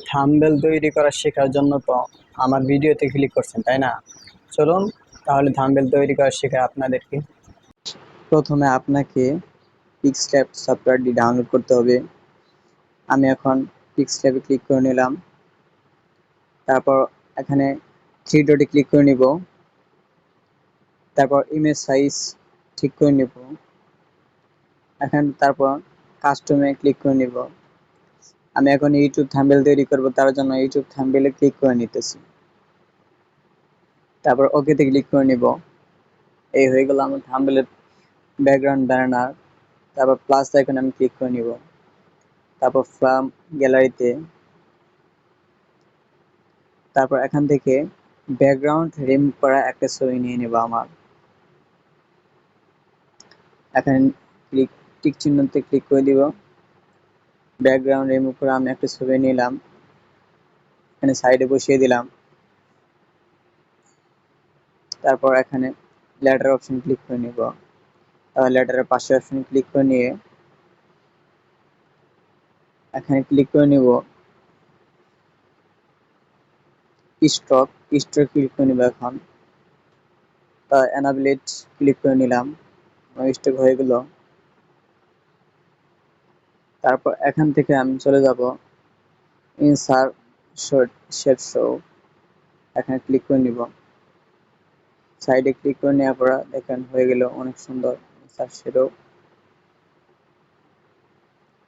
Thumbnail তৈরি করা শেখার জন্য তো আমার ভিডিওতে ক্লিক করছেন, তাই না? চলুন তাহলে থাম্বনেল তৈরি করা শেখাই আপনাদেরকে। প্রথমে আপনাকে পিক্সল্যাব সফটওয়্যারটি ডাউনলোড করতে হবে। আমি এখন পিক্সল্যাবে ক্লিক করে নিলাম। তারপর এখানে থ্রি ডটে ক্লিক করে নিব। তারপর ইমেজ সাইজ ঠিক করে নিব। তারপর কাস্টমে ক্লিক করে নিব। আমি এখন ইউটিউব থাম্বনেল তৈরি করব, তার জন্য ইউটিউব থাম্বনেলে ক্লিক করে নিতেছি। তারপর ওকেতে ক্লিক করে নিব। এই হয়ে গেল আমার থাম্বনেলের ব্যাকগ্রাউন্ড ব্যানার। তারপর প্লাস আইকনে আমি ক্লিক করে নিব। তারপর ফ্রম গ্যালারিতে, তারপর এখান থেকে ব্যাকগ্রাউন্ড রিমুভ করা একটা ছবি নিয়ে নেব আমার। এখানে টিক চিহ্নতে ক্লিক করে দিব। ব্যাকগ্রাউন্ড রিমুভ করে আমি একটা ছবি নিলাম, এখানে সাইডে বসিয়ে দিলাম। তারপর এখানে লেটার অপশন ক্লিক করে নিব। লেটারের পাশে অপশন ক্লিক করে নিয়ে এখানে ক্লিক করে নিব স্ট্রোক ক্লিক করে নিব। এখন এনাবলেট ক্লিক করে নিলাম, স্ট্রোক হয়ে গেল। তারপর এখান থেকে আমি চলে যাব ইনসার্ট শেপ শো, এখানে ক্লিক করে নিব। সাইডে ক্লিক করে নেওয়ার পর দেখেন হয়ে গেল অনেক সুন্দর ইনসার্ট শেডো।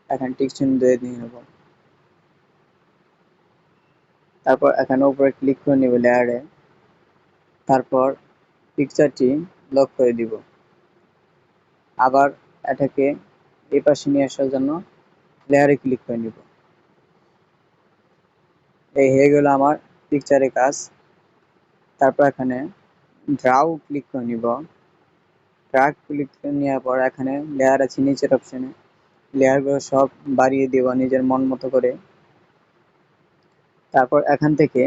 এখানে টিক চিহ্ন দিয়ে নেব। তারপর এখানে উপরে ক্লিক করে নিব লেয়ারে। তারপর পিকচারটি লক করে দিব। আবার এটাকে এই পাশে নিয়ে আসার জন্য লেয়ারে ক্লিক করে নিব। এই হয়ে গেল আমার পিকচারের কাজ। তারপর এখানে ড্রাও ক্লিক করে নিব। ড্রাগ ক্লিক করে নেওয়ার পর এখানে লেয়ার আছে নিচের অপশনে, লেয়ারগুলো সব বাড়িয়ে দেব নিজের মন মতো করে। তারপর এখান থেকে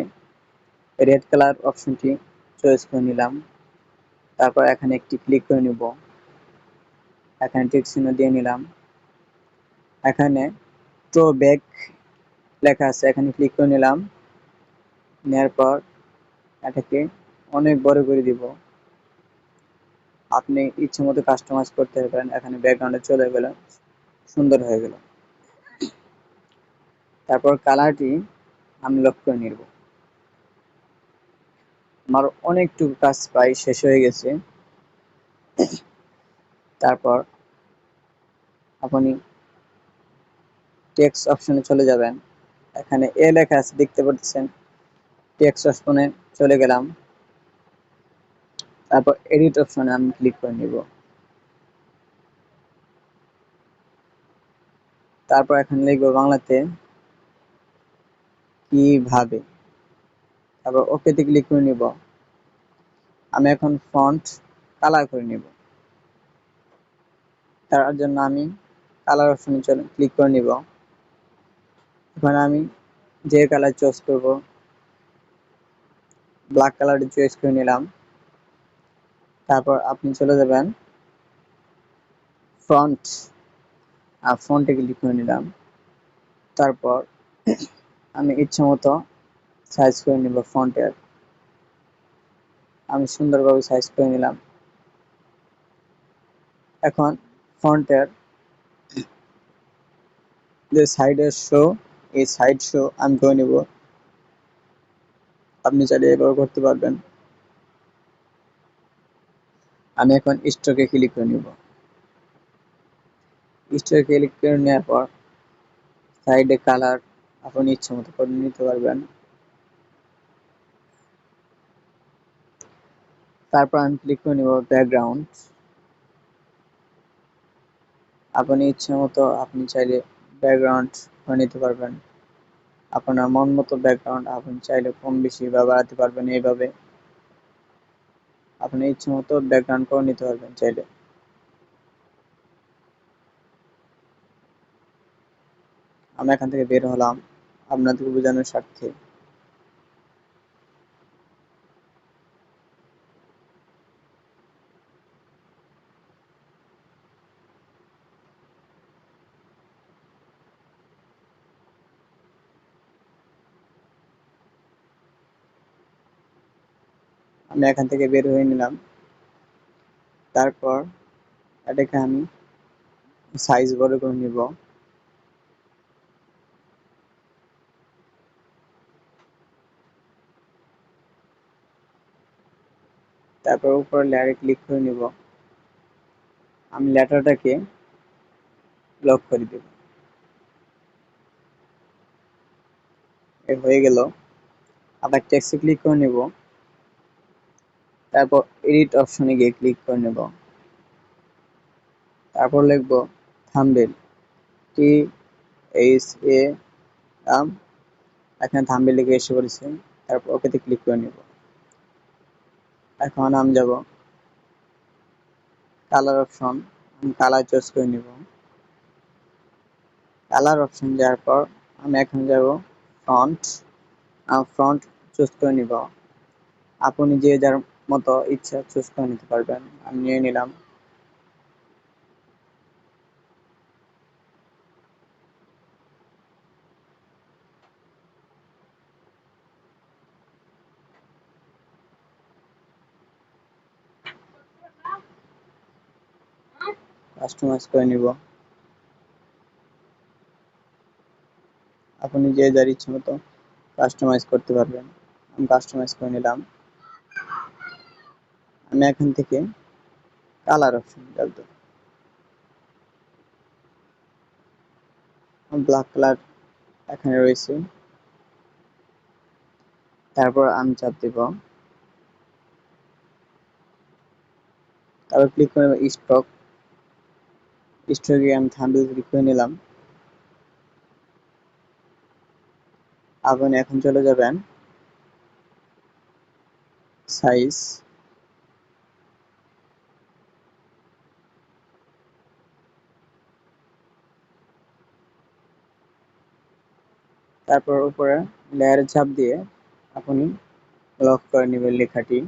রেড কালার অপশনটি চয়েস করে নিলাম। তারপর এখানে একটি ক্লিক করে নিব। এখানে টিক চিহ্ন দিয়ে নিলাম। এখানে থ্রো ব্যাক লেখা আছে, এখানে ক্লিক করে নিলাম। নেওয়ার পর এটাকে অনেক বড় করে দিব। আপনি ইচ্ছে মতো কাস্টমাইজ করতে পারেন। এখানে ব্যাকগ্রাউন্ডে চলে গেল, সুন্দর হয়ে গেল। তারপর কালারটি আমি লক করে নিব। আমার অনেকটুকু কাজ প্রায় শেষ হয়ে গেছে। তারপর আপনি টেক্সট অপশনে চলে যাবেন। এখানে এ লেখা আছে দেখতে পাচ্ছেন, টেক্সট অপশনে চলে গেলাম। তারপর এডিট অপশনে আমি ক্লিক করে নিব। তারপর এখানে লিখব বাংলাতে কিভাবে। তারপর ওকেতে ক্লিক করে নিব। আমি এখন ফন্ট কালার করে নিব। তার জন্য আমি কালার অপশনে ক্লিক করে নিব। এখন আমি যে কালার চয়েস করব, ব্ল্যাক কালারটি চয়েস করে নিলাম। তারপর আপনি চলে যাবেন ফন্টে ক্লিক করে নিলাম। তারপর আমি ইচ্ছে মতো সাইজ করে নিব ফন্টের। আমি সুন্দরভাবে সাইজ করে নিলাম। এখন ফন্টের যে সাইডের শো, এই সাইড শো আমি করে নিব। আপনি চাইলে এভাবে করতে পারবেন। আমি এখন স্ট্রোকে ক্লিক করে নিব। স্ট্রোকে ক্লিক করে নেওয়ার পর সাইডে কালার আপনি ইচ্ছে মতো করে নিতে পারবেন। তারপর আমি ক্লিক করে নিব ব্যাকগ্রাউন্ড। আপনি ইচ্ছে মতো আপনি চাইলে ব্যাকগ্রাউন্ড করে নিতে পারবেন। আপনার মন মতো ব্যাকগ্রাউন্ড আপনি চাইলে কম বেশি বা বাড়াতে পারবেন। এইভাবে আপনি ইচ্ছে মতো ব্যাকগ্রাউন্ড করে নিতে পারবেন চাইলে। আমি এখান থেকে বের হলাম আপনাদেরকে বোঝানোর স্বার্থে। আমি এখান থেকে বের হয়ে নিলাম। তারপর এটাকে আমি সাইজ বড় করে নিব। তারপর উপর লেয়ারে ক্লিক করে নিব। আমি লেটারটাকে লক করে দেব। হয়ে গেল। আবার টেক্সটে ক্লিক করে নেব। তারপর এডিট অপশনে গিয়ে ক্লিক করে নেব। তারপর লিখব থাম্বনেল, THAM। এখানে থাম্বনেল লিখে এসে পড়েছে। তারপর ওকেতে ক্লিক করে নেব। এখন আমি যাব কালার অপশন, আমি কালার চুজ করে নেব। কালার অপশন যাওয়ার পর আমি এখন যাব ফন্ট, ফন্ট চুজ করে নিব। আপনি যে যার মতো ইচ্ছা চুজ করে নিতে পারবেন। আমি নিয়ে নিলাম। কাস্টমাইজ করে নিব। আপনি যে যার ইচ্ছে মতো কাস্টমাইজ করতে পারবেন। আমি কাস্টমাইজ করে নিলাম। আমি এখান থেকে কালার অপশন যাব। ব্ল্যাক কালার এখানে রয়েছে। তারপর আমি চাপ দিব। তারপর ক্লিক করে স্টক, স্টকে আমি থাম্বনেল ক্লিক করে নিলাম। আপনি এখন চলে যাবেন সাইজ, তারপর উপরে লেয়ারে চাপ দিয়ে আপনি লক করে নেবেন লেখাটি।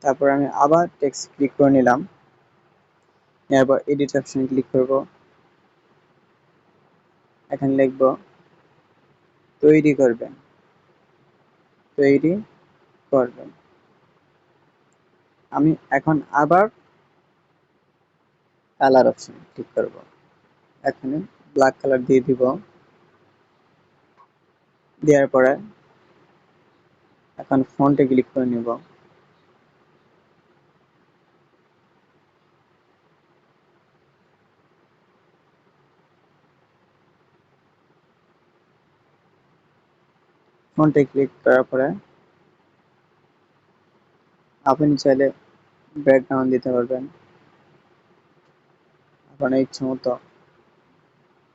তারপর আমি আবার টেক্সট ক্লিক করে নিলাম। এরপর এডিট অপশনে ক্লিক করব। এখানে লিখব তৈরি করবেন, তৈরি করবেন। আমি এখন আবার কালার অপশনে ক্লিক করব। এখানে ব্ল্যাক কালার দিয়ে দিব। দেওয়ার পরে এখন ফন্টে ক্লিক করে নিব। ফন্টে ক্লিক করার পরে আপনি চাইলে ব্যাকগ্রাউন্ড দিতে পারবেন আপনার ইচ্ছে মতো।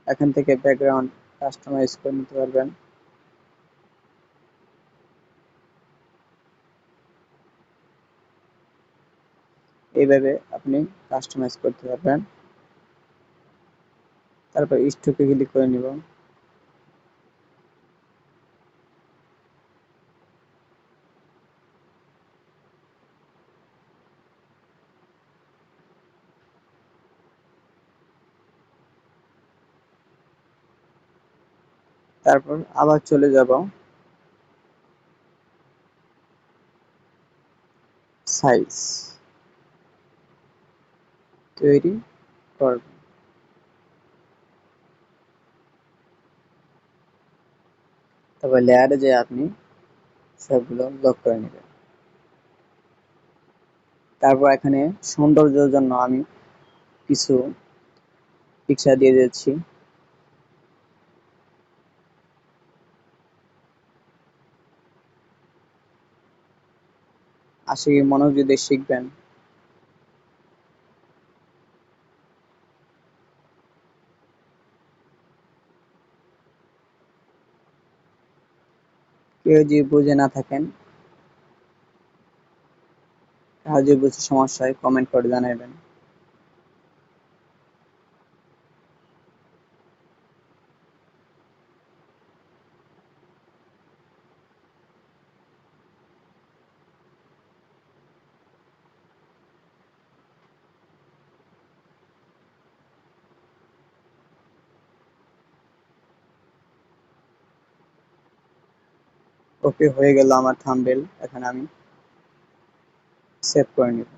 এখান থেকে ব্যাকগ্রাউন্ড কাস্টমাইজ করে নিতে পারবেন। এইভাবে আপনি কাস্টমাইজ করতে পারবেন। তারপর স্টকে ক্লিক করে নিব। তারপর আবার চলে যাব সাইজ, তৈরি করব। তারপর লেয়ারে যে আপনি সবগুলো লক করে নেবেন। তারপর এখানে সৌন্দর্যের জন্য আমি কিছু পিকচার দিয়ে দিচ্ছি। আশা করি মনোযোগ দিয়ে শিখবেন। কেউ যদি বুঝে না থাকেন, কারো যদি বুঝতে সমস্যা হয় কমেন্ট করে জানাবেন। ওকে, হয়ে গেল আমার থাম্বনেল। এখন আমি সেভ করে নিব।